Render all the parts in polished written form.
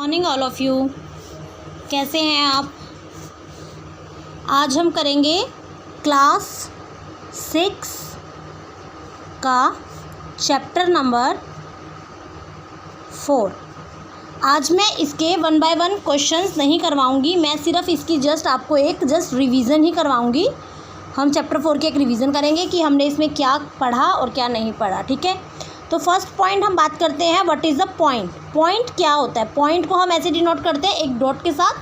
Morning all of you. कैसे हैं आप? आज हम करेंगे क्लास 6 का चैप्टर नंबर 4। आज मैं इसके 1 बाय 1 क्वेश्चंस नहीं करवाऊंगी, मैं सिर्फ इसकी आपको एक रिवीजन ही करवाऊंगी। हम चैप्टर 4 की एक रिवीजन करेंगे कि हमने इसमें क्या पढ़ा और क्या नहीं पढ़ा। ठीक है, तो फर्स्ट पॉइंट हम बात करते हैं, what is the point. Point क्या होता है? पॉइंट को हम ऐसे डिनोट करते हैं एक डॉट के साथ।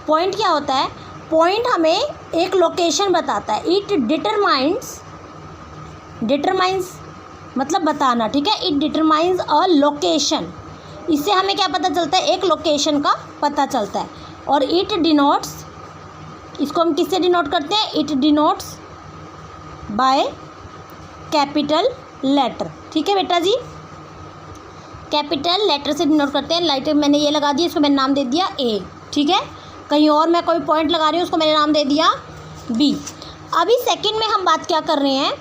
पॉइंट क्या होता है? पॉइंट हमें एक लोकेशन बताता है। इट डिटरमाइंस मतलब बताना। ठीक है, इट डिटरमाइंस अ लोकेशन। इससे हमें क्या पता चलता है? एक लोकेशन का पता चलता है। और इट डिनोट्स, इसको हम किससे डिनोट करते हैं? It denotes by capital letter. ठीक है बेटा जी, कैपिटल लेटर से डिनोट करते हैं। लाइटर मैंने ये लगा दिया, इसको मैंने नाम दे दिया ए। ठीक है, कहीं और मैं कोई पॉइंट लगा रही हूँ, उसको मैंने नाम दे दिया बी। अभी सेकंड में हम बात क्या कर रहे हैं?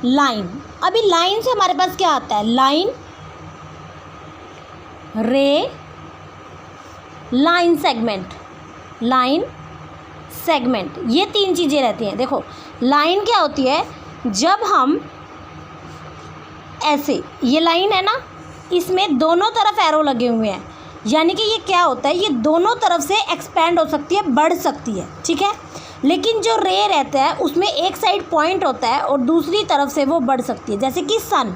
लाइन। अभी लाइन से हमारे पास क्या आता है? लाइन, रे, लाइन सेगमेंट। लाइन सेगमेंट, ये 3 चीज़ें रहती हैं। देखो लाइन क्या होती है? जब हम ऐसे, ये लाइन है ना, इसमें दोनों तरफ एरो लगे हुए हैं, यानी कि ये क्या होता है? ये दोनों तरफ से एक्सपेंड हो सकती है, बढ़ सकती है। ठीक है, लेकिन जो रे रहता है उसमें एक साइड पॉइंट होता है और दूसरी तरफ से वो बढ़ सकती है। जैसे कि सन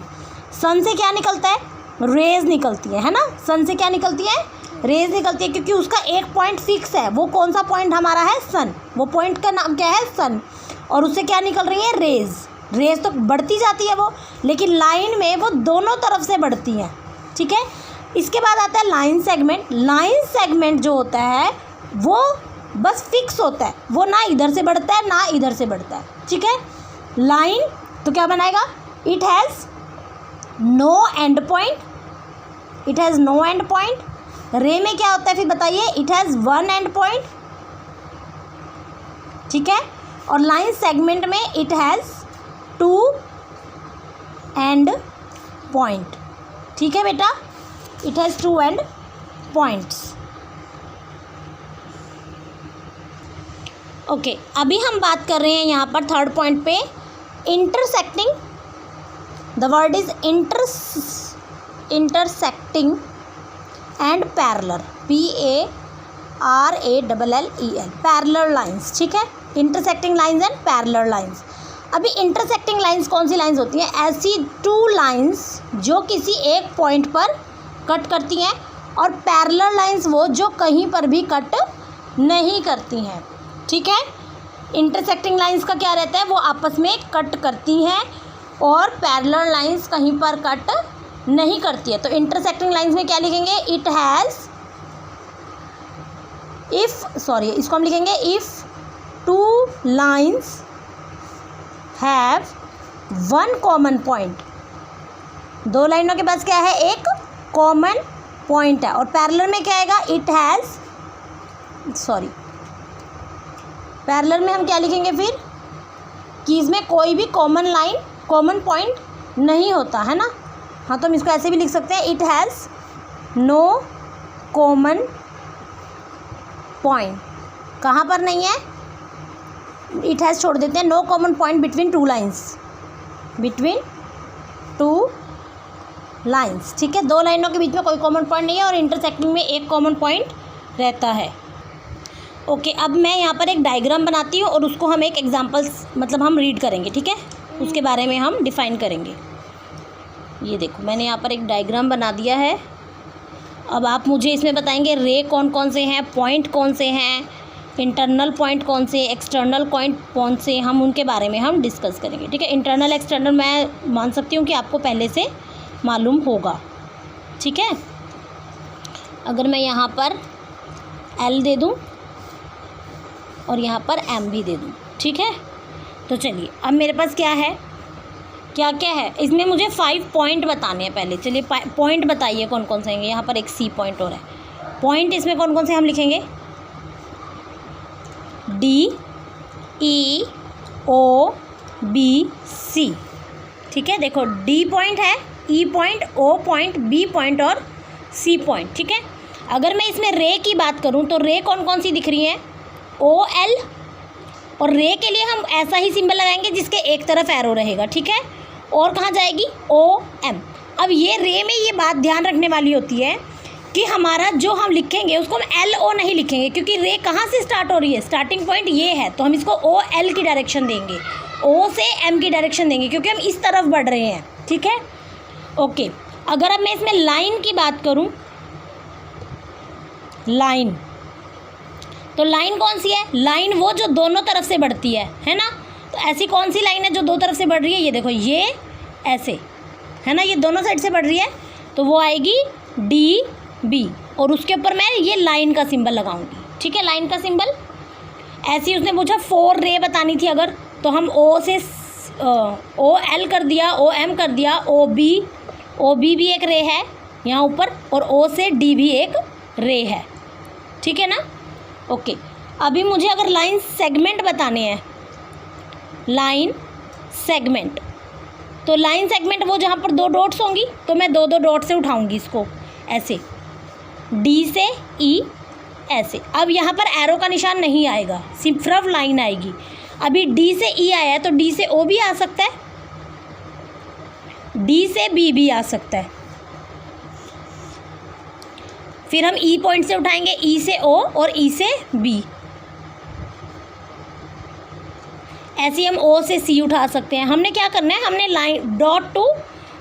से क्या निकलता है? रेज निकलती है ना। सन से क्या निकलती है? रेज निकलती है, क्योंकि उसका एक पॉइंट फिक्स है। वो कौन सा पॉइंट हमारा है? सन। वो पॉइंट का नाम क्या है? सन। और उससे क्या निकल रही है? रेज। रेज तो बढ़ती जाती है वो, लेकिन लाइन में वो दोनों तरफ से बढ़ती हैं। ठीक है, इसके बाद आता है लाइन सेगमेंट। लाइन सेगमेंट जो होता है वो बस फिक्स होता है, वो ना इधर से बढ़ता है ना इधर से बढ़ता है। ठीक है, लाइन तो क्या बनाएगा? It has no end point. It has no end point. Ray में क्या होता है फिर बताइए? It has 1 end point. ठीक है, और लाइन सेगमेंट में इट हैज़ 2 एंड पॉइंट। ठीक है बेटा, it has 2 end points. Okay, अभी हम बात कर रहे हैं यहाँ पर थर्ड पॉइंट पे, intersecting. The word is intersecting and parallel, PARALLEL, parallel lines. ठीक है, intersecting lines and parallel lines. अभी इंटरसेक्टिंग लाइंस कौन सी लाइंस होती हैं? ऐसी 2 लाइंस जो किसी एक पॉइंट पर कट करती हैं, और पैरेलल लाइंस वो जो कहीं पर भी कट नहीं करती हैं। ठीक है, इंटरसेक्टिंग लाइंस का क्या रहता है? वो आपस में कट करती हैं, और पैरेलल लाइंस कहीं पर कट नहीं करती है। तो इंटरसेक्टिंग लाइंस में क्या लिखेंगे? इट हैज़, इसको हम लिखेंगे if 2 lines have 1 common point. 2 लाइनों के पास क्या है? एक कॉमन पॉइंट है। और पैरेलल में क्या आएगा? इट हैज़, पैरेलल में हम क्या लिखेंगे फिर? कि इसमें कोई भी कॉमन पॉइंट नहीं होता है ना। हाँ, तो हम इसको ऐसे भी लिख सकते हैं, it has no common point. कहाँ पर नहीं है? इट हैज़ छोड़ देते हैं, no common point between 2 lines. Between 2 lines. ठीक है, 2 लाइनों के बीच में कोई कॉमन पॉइंट नहीं है, और इंटरसेक्टिंग में एक कॉमन पॉइंट रहता है। ओके, अब मैं यहाँ पर एक डायग्राम बनाती हूँ और उसको हम एक एग्जांपल्स मतलब हम रीड करेंगे। ठीक है, उसके बारे में हम डिफ़ाइन करेंगे। ये देखो, मैंने यहाँ पर एक डायग्राम बना दिया है। अब आप मुझे इसमें बताएंगे रे कौन कौन से हैं, पॉइंट कौन से हैं, इंटरनल पॉइंट कौन से, एक्सटर्नल पॉइंट कौन से, हम उनके बारे में हम डिस्कस करेंगे। ठीक है, इंटरनल एक्सटर्नल मैं मान सकती हूँ कि आपको पहले से मालूम होगा। ठीक है, अगर मैं यहाँ पर L दे दूँ और यहाँ पर M भी दे दूँ। ठीक है, तो चलिए अब मेरे पास क्या है, क्या क्या है इसमें? मुझे 5 पॉइंट बताने हैं पहले। चलिए पॉइंट बताइए कौन कौन से हैं। यहाँ पर एक C पॉइंट और है। पॉइंट इसमें कौन कौन से हम लिखेंगे? D, E, O, B, C। ठीक है, देखो D पॉइंट है, E point, O point, B point और C पॉइंट। ठीक है, अगर मैं इसमें रे की बात करूँ तो रे कौन कौन सी दिख रही हैं, OL, और रे के लिए हम ऐसा ही सिंबल लगाएंगे जिसके एक तरफ एरो रहेगा, ठीक है। और कहाँ जाएगी, OM। अब ये रे में ये बात ध्यान रखने वाली होती है कि हमारा जो हम लिखेंगे उसको हम LO नहीं लिखेंगे, क्योंकि रे कहाँ से स्टार्ट हो रही है, स्टार्टिंग पॉइंट ये है, तो हम इसको OL की डायरेक्शन देंगे, O से M की डायरेक्शन देंगे, क्योंकि हम इस तरफ बढ़ रहे हैं, ठीक है। ओके, अगर अब मैं इसमें लाइन की बात करूँ, लाइन, तो लाइन कौन सी है, लाइन वो जो दोनों तरफ से बढ़ती है ना। तो ऐसी कौन सी लाइन है जो दो तरफ से बढ़ रही है, ये देखो, ये ऐसे है ना, ये दोनों साइड से बढ़ रही है, तो वो आएगी DB, और उसके ऊपर मैं ये लाइन का सिंबल लगाऊंगी, ठीक है, लाइन का सिंबल। ऐसे ही उसने पूछा 4 रे बतानी थी अगर, तो हम O से OL कर दिया, OM कर दिया, OB भी एक रे है यहाँ ऊपर, और O से D भी एक रे है, ठीक है ना। ओके, अभी मुझे अगर लाइन सेगमेंट बताने हैं, लाइन सेगमेंट, तो लाइन सेगमेंट वो जहाँ पर 2 डॉट्स होंगी, तो मैं 2 डॉट से उठाऊंगी इसको, ऐसे D से E, ऐसे। अब यहाँ पर एरो का निशान नहीं आएगा, सिर्फ लाइन आएगी। अभी D से E आया है, तो D से O भी आ सकता है, D से B भी आ सकता है। फिर हम E पॉइंट से उठाएंगे, E से O और E से B। ऐसे ही हम O से C उठा सकते हैं। हमने क्या करना है, हमने लाइन डॉट टू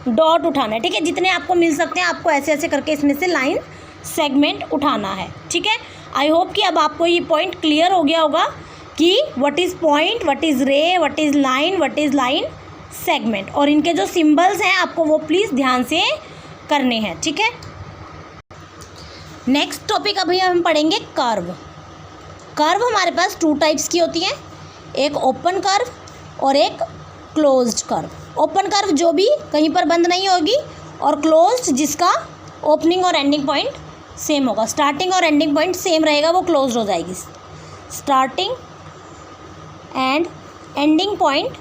डॉट उठाना है, ठीक है, जितने आपको मिल सकते हैं आपको ऐसे ऐसे करके इसमें से लाइन सेगमेंट उठाना है, ठीक है। आई होप कि अब आपको ये पॉइंट क्लियर हो गया होगा कि what is point, what is ray, what is line, what is line segment, और इनके जो सिंबल्स हैं आपको वो प्लीज़ ध्यान से करने हैं, ठीक है। नेक्स्ट टॉपिक अभी हम पढ़ेंगे कर्व। कर्व हमारे पास 2 टाइप्स की होती हैं, एक ओपन कर्व और एक क्लोज्ड कर्व। ओपन कर्व जो भी कहीं पर बंद नहीं होगी, और क्लोज्ड जिसका ओपनिंग और एंडिंग पॉइंट सेम होगा, स्टार्टिंग और एंडिंग पॉइंट सेम रहेगा, वो क्लोज्ड हो जाएगी। Starting and ending point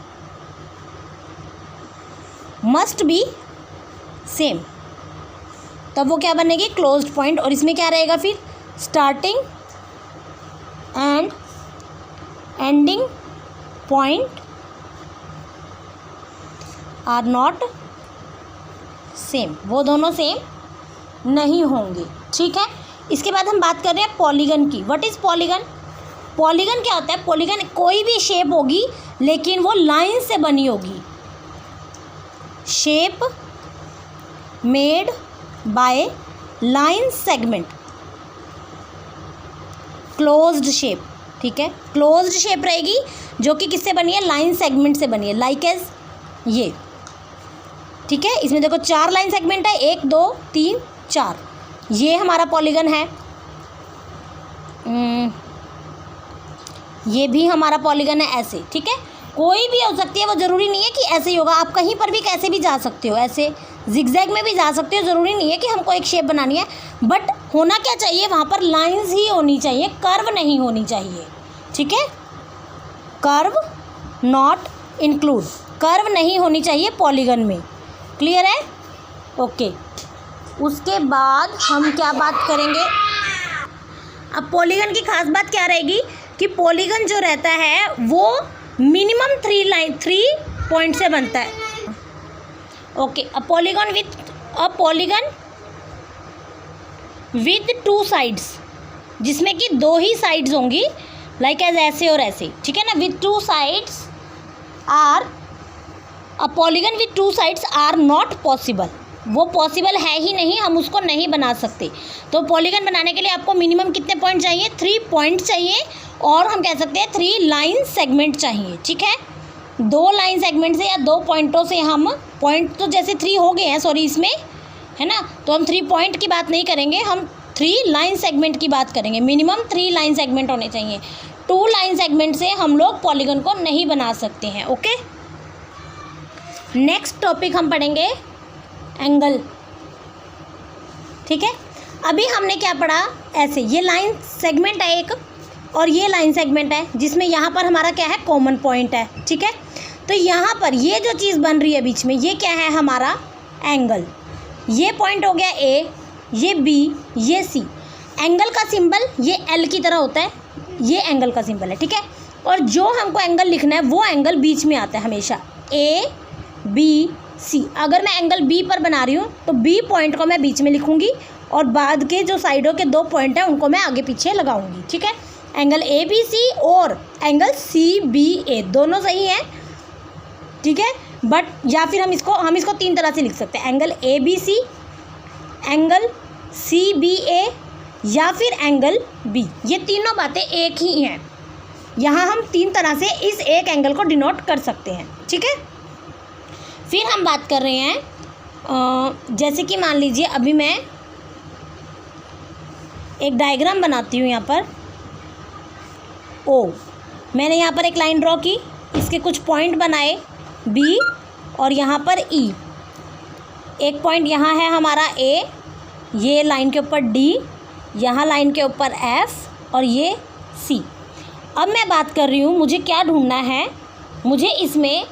must be same, तब वो क्या बनेगी, क्लोज्ड पॉइंट। और इसमें क्या रहेगा फिर, starting and ending point are not same, वो दोनों सेम नहीं होंगे, ठीक है। इसके बाद हम बात कर रहे हैं पॉलीगन की। व्हाट इज़ पॉलीगन, पॉलीगन क्या होता है, पॉलीगन कोई भी शेप होगी लेकिन वो लाइन से बनी होगी, shape made by line segment, closed shape, ठीक है, क्लोज्ड शेप रहेगी जो कि किससे बनी है, लाइन सेगमेंट से बनी है, लाइक एज ये, ठीक है। इसमें देखो 4 लाइन सेगमेंट है, 1 2 3 4, ये हमारा पॉलीगन है, ये भी हमारा पॉलीगन है, ऐसे, ठीक है। कोई भी हो सकती है, वो ज़रूरी नहीं है कि ऐसे ही होगा, आप कहीं पर भी कैसे भी जा सकते हो, ऐसे जिगजैग में भी जा सकते हो, ज़रूरी नहीं है कि हमको एक शेप बनानी है, बट होना क्या चाहिए, वहाँ पर लाइंस ही होनी चाहिए, कर्व नहीं होनी चाहिए, ठीक है। कर्व नॉट इंक्लूड, कर्व नहीं होनी चाहिए पॉलीगन में, क्लियर है, ओके। उसके बाद हम क्या बात करेंगे, अब पॉलीगन की खास बात क्या रहेगी कि पॉलीगन जो रहता है वो मिनिमम 3 पॉइंट से बनता है, okay. A polygon with 2 sides, जिसमें कि 2 ही साइड्स होंगी, लाइक एज ऐसे और ऐसे, ठीक है ना। With 2 sides are, a polygon with 2 sides are not possible, वो पॉसिबल है ही नहीं, हम उसको नहीं बना सकते। तो पॉलीगन बनाने के लिए आपको मिनिमम कितने पॉइंट चाहिए, 3 पॉइंट चाहिए, और हम कह सकते हैं 3 लाइन सेगमेंट चाहिए, ठीक है। 2 लाइन सेगमेंट से या 2 पॉइंटों से, हम पॉइंट तो जैसे 3 हो गए हैं, सॉरी इसमें, है ना, तो हम 3 पॉइंट की बात नहीं करेंगे, हम 3 लाइन सेगमेंट की बात करेंगे। मिनिमम 3 लाइन सेगमेंट होने चाहिए, 2 लाइन सेगमेंट से हम लोग पॉलीगन को नहीं बना सकते हैं, ओके। नेक्स्ट टॉपिक हम पढ़ेंगे एंगल, ठीक है। अभी हमने क्या पढ़ा, ऐसे ये लाइन सेगमेंट है एक, और ये लाइन सेगमेंट है, जिसमें यहाँ पर हमारा क्या है, कॉमन पॉइंट है, ठीक है। तो यहाँ पर ये जो चीज़ बन रही है बीच में, ये क्या है, हमारा एंगल। ये पॉइंट हो गया A, ये B, ये C। एंगल का सिंबल ये एल की तरह होता है, ये एंगल का सिंबल है, ठीक है। और जो हमको एंगल लिखना है वो एंगल बीच में आता है हमेशा, ए बी सी। अगर मैं एंगल बी पर बना रही हूँ तो बी पॉइंट को मैं बीच में लिखूँगी और बाद के जो साइडों के 2 पॉइंट हैं उनको मैं आगे पीछे लगाऊंगी, ठीक है। एंगल ए बी सी और एंगल सी बी ए दोनों सही हैं, ठीक है। बट या फिर हम इसको 3 तरह से लिख सकते हैं, angle A B C, angle C B A या फिर एंगल बी। ये तीनों बातें एक ही हैं। यहाँ हम 3 तरह से इस एक एंगल को डिनोट कर सकते हैं, ठीक है। फिर हम बात कर रहे हैं जैसे कि मान लीजिए अभी मैं एक डायग्राम बनाती हूँ। यहाँ पर ओ, मैंने यहाँ पर एक लाइन ड्रॉ की, इसके कुछ पॉइंट बनाए बी और यहाँ पर ई। एक पॉइंट यहाँ है हमारा ए, ये लाइन के ऊपर डी, यहाँ लाइन के ऊपर एफ और ये सी। अब मैं बात कर रही हूँ मुझे क्या ढूंढना है, मुझे इसमें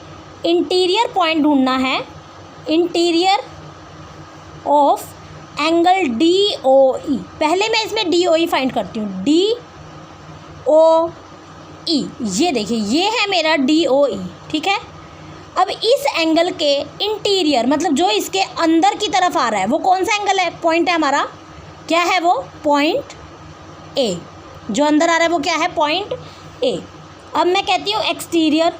इंटीरियर पॉइंट ढूंढना है, interior of angle D O E. पहले मैं इसमें डी ओ ई फाइंड करती हूँ, डी ओ ई। ये देखिए ये है मेरा डी ओ ई, ठीक है। अब इस एंगल के इंटीरियर मतलब जो इसके अंदर की तरफ आ रहा है वो कौन सा एंगल है, पॉइंट है हमारा, क्या है वो, पॉइंट ए। जो अंदर आ रहा है वो क्या है, पॉइंट ए। अब मैं कहती हूँ exterior,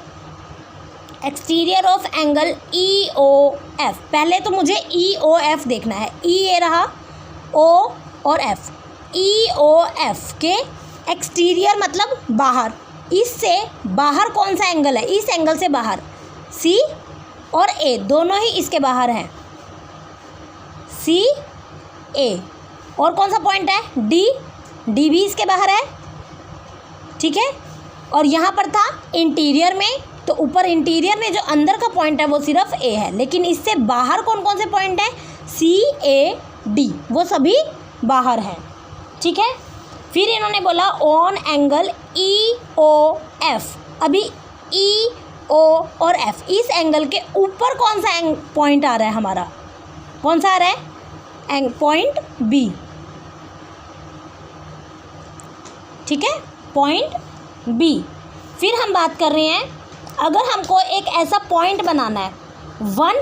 exterior of angle E O F. पहले तो मुझे ई ओ एफ देखना है, ई ए रहा, ओ और एफ, ई ओ एफ के एक्सटीरियर मतलब बाहर। इससे बाहर कौन सा एंगल है, इस एंगल से बाहर सी और ए दोनों ही इसके बाहर हैं, सी ए। और कौन सा पॉइंट है, डी, डी भी इसके बाहर है, ठीक है। और यहाँ पर था इंटीरियर में, तो ऊपर इंटीरियर में जो अंदर का पॉइंट है वो सिर्फ ए है, लेकिन इससे बाहर कौन कौन से पॉइंट हैं, सी ए डी, वो सभी बाहर हैं, ठीक है। फिर इन्होंने बोला on angle E O F. अभी ई ओ और एफ, इस एंगल के ऊपर कौन सा पॉइंट आ रहा है हमारा, कौन सा आ रहा है, पॉइंट बी, ठीक है, पॉइंट बी। फिर हम बात कर रहे हैं अगर हमको एक ऐसा पॉइंट बनाना है, वन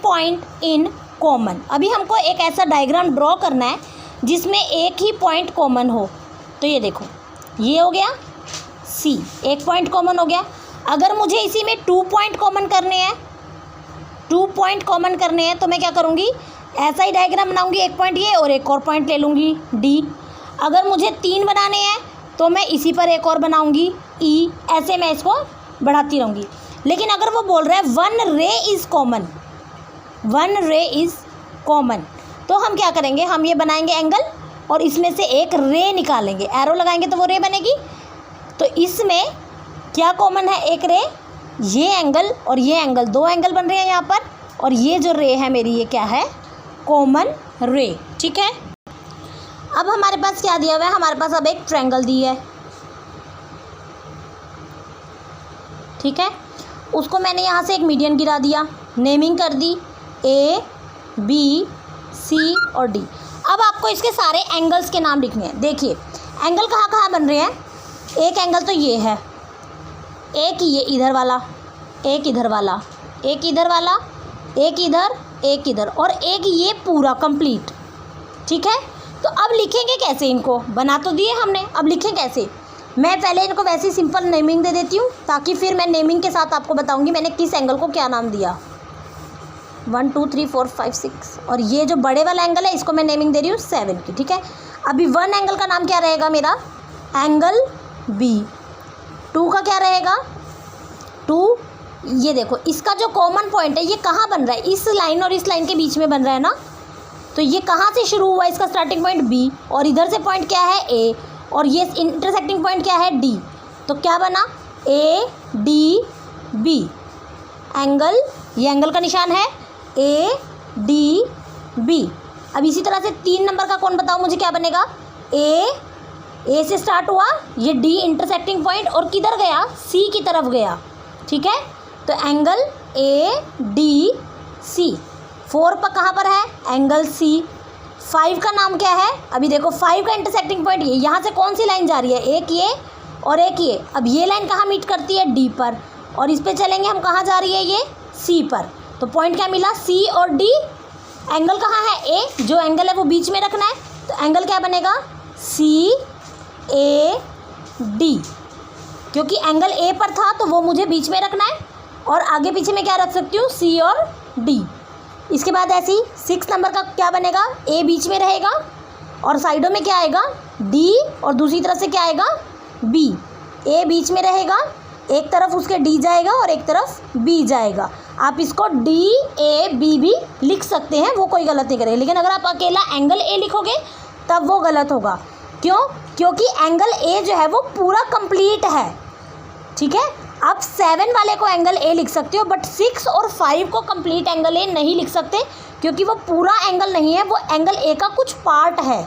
पॉइंट इन कॉमन। अभी हमको एक ऐसा डायग्राम ड्रॉ करना है जिसमें एक ही पॉइंट कॉमन हो। तो ये देखो ये हो गया सी, एक पॉइंट कॉमन हो गया। अगर मुझे इसी में 2 पॉइंट कॉमन करने हैं, 2 पॉइंट कॉमन करने हैं तो मैं क्या करूँगी, ऐसा ही डायग्राम बनाऊँगी, एक पॉइंट ये और एक और पॉइंट ले लूँगी डी। अगर मुझे 3 बनाने हैं तो मैं इसी पर एक और बनाऊँगी ई, ऐसे मैं इसको बढ़ाती रहूँगी। लेकिन अगर वो बोल रहा है 1 रे इज़ कॉमन, 1 रे इज़ कॉमन, तो हम क्या करेंगे, हम ये बनाएंगे एंगल और इसमें से एक रे निकालेंगे, एरो लगाएंगे तो वो रे बनेगी। तो इसमें क्या कॉमन है, एक रे, ये एंगल और ये एंगल, 2 एंगल बन रहे हैं यहाँ पर, और ये जो रे है मेरी ये क्या है, कॉमन रे, ठीक है। अब हमारे पास क्या दिया हुआ है, हमारे पास अब एक ट्रायंगल दी है, ठीक है। उसको मैंने यहाँ से एक मीडियन गिरा दिया, नेमिंग कर दी ए बी सी और डी। अब आपको इसके सारे एंगल्स के नाम लिखने हैं। देखिए एंगल कहाँ कहाँ बन रहे हैं, एक एंगल तो ये है, एक ये इधर वाला, एक इधर वाला, एक इधर वाला, एक इधर, एक इधर और एक ये पूरा कंप्लीट, ठीक है। तो अब लिखेंगे कैसे, इनको बना तो दिए हमने, अब लिखें कैसे। मैं पहले इनको वैसे ही सिंपल नेमिंग दे देती हूँ ताकि फिर मैं नेमिंग के साथ आपको बताऊँगी मैंने किस एंगल को क्या नाम दिया। 1 2 3 4 5 6 और ये जो बड़े वाला एंगल है इसको मैं नेमिंग दे रही हूँ 7 की, ठीक है। अभी 1 एंगल का नाम क्या रहेगा मेरा, एंगल बी। 2 का क्या रहेगा, 2, ये देखो इसका जो कॉमन पॉइंट है ये कहाँ बन रहा है, इस लाइन और इस लाइन के बीच में बन रहा है ना, तो ये कहाँ से शुरू हुआ, इसका स्टार्टिंग पॉइंट बी और इधर से पॉइंट क्या है ए और ये इंटरसेक्टिंग पॉइंट क्या है डी। तो क्या बना, ए डी बी एंगल, ये एंगल का निशान है ए डी बी। अब इसी तरह से 3 नंबर का कौन बताओ मुझे क्या बनेगा, ए से स्टार्ट हुआ, ये डी इंटरसेक्टिंग पॉइंट और किधर गया, सी की तरफ गया, ठीक है। तो एंगल ए डी सी। 4 पर कहाँ पर है, एंगल सी। 5 का नाम क्या है? अभी देखो 5 का इंटरसेक्टिंग पॉइंट ये, यहाँ से कौन सी लाइन जा रही है? एक ये और एक ये। अब ये लाइन कहाँ मीट करती है? डी पर, और इस पे चलेंगे हम, कहाँ जा रही है ये? सी पर। तो पॉइंट क्या मिला? सी और डी। एंगल कहाँ है? ए। जो एंगल है वो बीच में रखना है, तो एंगल क्या बनेगा? सी ए डी, क्योंकि एंगल ए पर था तो वो मुझे बीच में रखना है, और आगे पीछे मैं क्या रख सकती हूँ? सी और डी। इसके बाद ऐसी 6 नंबर का क्या बनेगा? ए बीच में रहेगा और साइडों में क्या आएगा? डी, और दूसरी तरफ से क्या आएगा? बी। ए बीच में रहेगा, एक तरफ उसके डी जाएगा और एक तरफ बी जाएगा। आप इसको डी ए बी भी लिख सकते हैं, वो कोई गलत नहीं करेगा। लेकिन अगर आप अकेला एंगल ए लिखोगे तब वो गलत होगा। क्यों? क्योंकि एंगल ए जो है वो पूरा कंप्लीट है, ठीक है। आप 7 वाले को एंगल ए लिख सकते हो, बट 6 और 5 को कंप्लीट एंगल ए नहीं लिख सकते, क्योंकि वो पूरा एंगल नहीं है, वो एंगल ए का कुछ पार्ट है,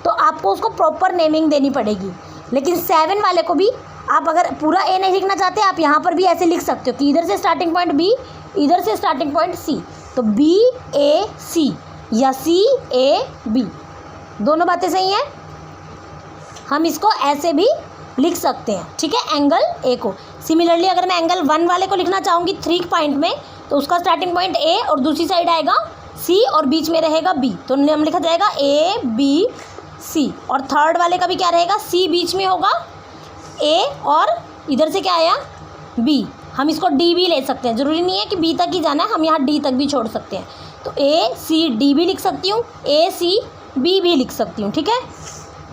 तो आपको उसको प्रॉपर नेमिंग देनी पड़ेगी। लेकिन 7 वाले को भी आप अगर पूरा ए नहीं लिखना चाहते, आप यहाँ पर भी ऐसे लिख सकते हो कि इधर से स्टार्टिंग पॉइंट बी, इधर से स्टार्टिंग पॉइंट सी, तो बी ए सी या सी ए बी, दोनों बातें सही हैं। हम इसको ऐसे भी लिख सकते हैं, ठीक है, एंगल ए को। सिमिलरली अगर मैं एंगल 1 वाले को लिखना चाहूँगी 3 पॉइंट में, तो उसका स्टार्टिंग पॉइंट ए और दूसरी साइड आएगा सी और बीच में रहेगा बी, तो नाम लिखा जाएगा ए बी सी। और थर्ड वाले का भी क्या रहेगा? सी बीच में होगा, ए और इधर से क्या आया? बी। हम इसको डी भी ले सकते हैं, ज़रूरी नहीं है कि बी तक ही जाना है, हम यहाँ डी तक भी छोड़ सकते हैं। तो ए सी डी भी लिख सकती हूँ, ए सी बी भी लिख सकती हूँ, ठीक है।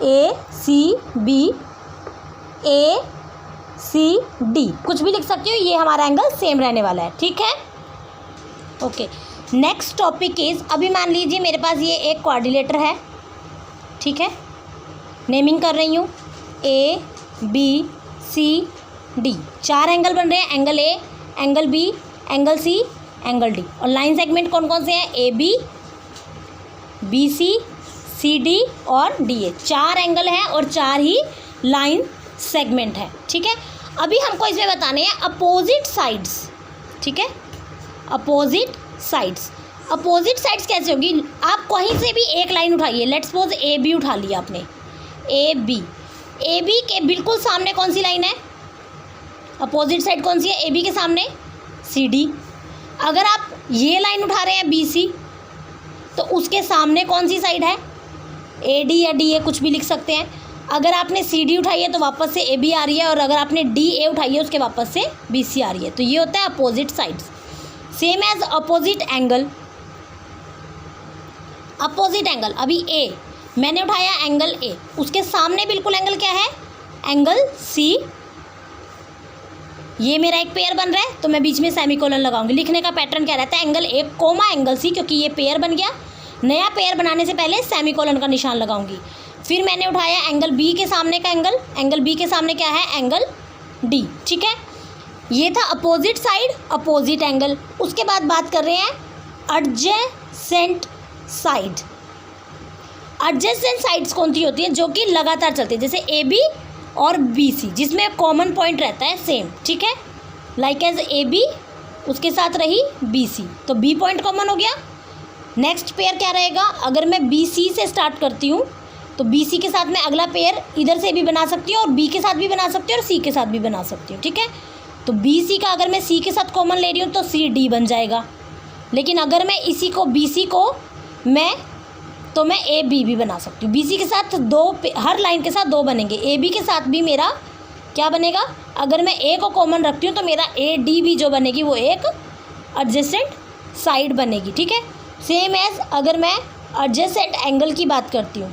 ए सी बी, ए सी डी, कुछ भी लिख सकती हूँ, ये हमारा एंगल सेम रहने वाला है, ठीक है। ओके, नेक्स्ट टॉपिक इज़, अभी मान लीजिए मेरे पास ये एक क्वाड्रिलेटर है, ठीक है, नेमिंग कर रही हूँ A B C D. 4 angle बन रहे हैं, angle A, angle B, angle C, angle D. और लाइन सेगमेंट कौन कौन से हैं? ए बी सी डी और डी ए। 4 एंगल हैं और 4 ही लाइन सेगमेंट है, ठीक है। अभी हमको इसमें बताने हैं अपोजिट साइड्स, ठीक है, अपोजिट साइड्स। अपोजिट साइड्स कैसे होगी? आप कहीं से भी एक लाइन उठाइए, लेट्स सपोज ए बी उठा लिया आपने, ए बी के बिल्कुल सामने कौन सी लाइन है? अपोजिट साइड कौन सी है? ए बी के सामने सी डी। अगर आप ये लाइन उठा रहे हैं बी सी, तो उसके सामने कौन सी साइड है? ए डी या डी ए, कुछ भी लिख सकते हैं। अगर आपने सी डी उठाई है तो वापस से ए बी आ रही है, और अगर आपने डी ए उठाई है उसके वापस से बी सी आ रही है, तो ये होता है opposite sides. Same as opposite angle. Opposite angle, अभी ए मैंने उठाया एंगल ए, उसके सामने बिल्कुल एंगल क्या है? Angle C. ये मेरा एक पेयर बन रहा है, तो मैं बीच में सेमीकोलन लगाऊंगी। लिखने का पैटर्न क्या रहता है? Angle A comma angle C, क्योंकि ये पेयर बन गया। नया पेयर बनाने से पहले सेमीकोलन का निशान लगाऊंगी। फिर मैंने उठाया एंगल बी के सामने का एंगल, एंगल बी के सामने क्या है? एंगल डी, ठीक है। ये था अपोजिट साइड, अपोजिट एंगल। उसके बाद बात कर रहे हैं एडजेसेंट साइड। एडजेसेंट साइड्स कौन सी होती है? जो कि लगातार चलती है, जैसे ए बी और बी सी, जिसमें कॉमन पॉइंट रहता है सेम, ठीक है। लाइक एज ए बी, उसके साथ रही बी सी, तो बी पॉइंट कॉमन हो गया। नेक्स्ट पेयर क्या रहेगा? अगर मैं बी सी से स्टार्ट करती हूँ, तो बी सी के साथ मैं अगला पेयर इधर से भी बना सकती हूँ, और बी के साथ भी बना सकती हूँ, और सी के साथ भी बना सकती हूँ, ठीक है। तो बी सी का अगर मैं सी के साथ कॉमन ले रही हूँ तो सी डी बन जाएगा। लेकिन अगर मैं इसी को बी सी को मैं ए बी भी बना सकती हूँ। बी सी के साथ हर लाइन के साथ 2 बनेंगे। ए बी के साथ भी मेरा क्या बनेगा? अगर मैं ए को कॉमन रखती हूँ तो मेरा ए डी भी जो बनेगी वो एक एडजेसेंट साइड बनेगी, ठीक है। सेम एज अगर मैं एडजेसेंट एंगल की बात करती हूँ,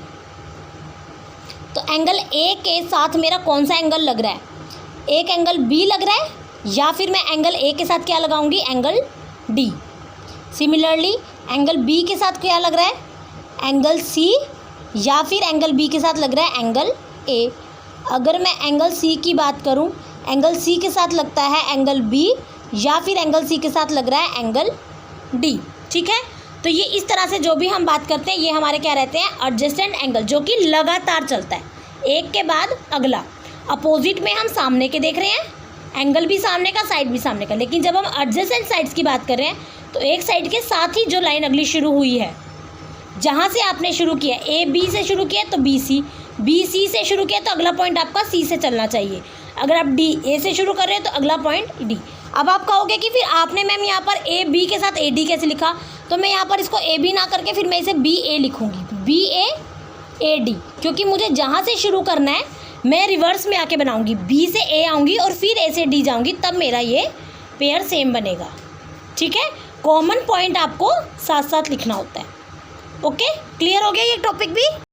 तो एंगल ए के साथ मेरा कौन सा एंगल लग रहा है? एक एंगल बी लग रहा है, या फिर मैं एंगल ए के साथ क्या लगाऊंगी? Angle D. Similarly angle B के साथ क्या लग रहा है? एंगल सी, या फिर एंगल बी के साथ लग रहा है एंगल ए। अगर मैं एंगल सी की बात करूं, एंगल सी के साथ लगता है एंगल बी, या फिर एंगल सी के साथ लग रहा है एंगल डी, ठीक है। तो ये इस तरह से जो भी हम बात करते हैं, ये हमारे क्या रहते हैं? एडजेसेंट एंगल, जो कि लगातार चलता है, एक के बाद अगला। अपोजिट में हम सामने के देख रहे हैं, एंगल भी सामने का, साइड भी सामने का। लेकिन जब हम एडजेसेंट साइड्स की बात कर रहे हैं, तो एक साइड के साथ ही जो लाइन अगली शुरू हुई है, जहाँ से आपने शुरू किया, ए बी से शुरू किया तो बी सी से शुरू किया तो अगला पॉइंट आपका सी से चलना चाहिए। अगर आप डी ए से शुरू कर रहे हैं तो अगला पॉइंट डी। अब आप कहोगे कि फिर आपने मैम यहाँ पर ए बी के साथ ए डी कैसे लिखा, तो मैं यहाँ पर इसको ए बी ना करके फिर मैं इसे बी ए लिखूँगी, बी ए डी, क्योंकि मुझे जहाँ से शुरू करना है मैं रिवर्स में आके बनाऊँगी, बी से ए आऊँगी और फिर ए से डी जाऊँगी, तब मेरा ये पेयर सेम बनेगा। ठीक है, कॉमन पॉइंट आपको साथ साथ लिखना होता है। ओके, क्लियर हो गया ये टॉपिक भी।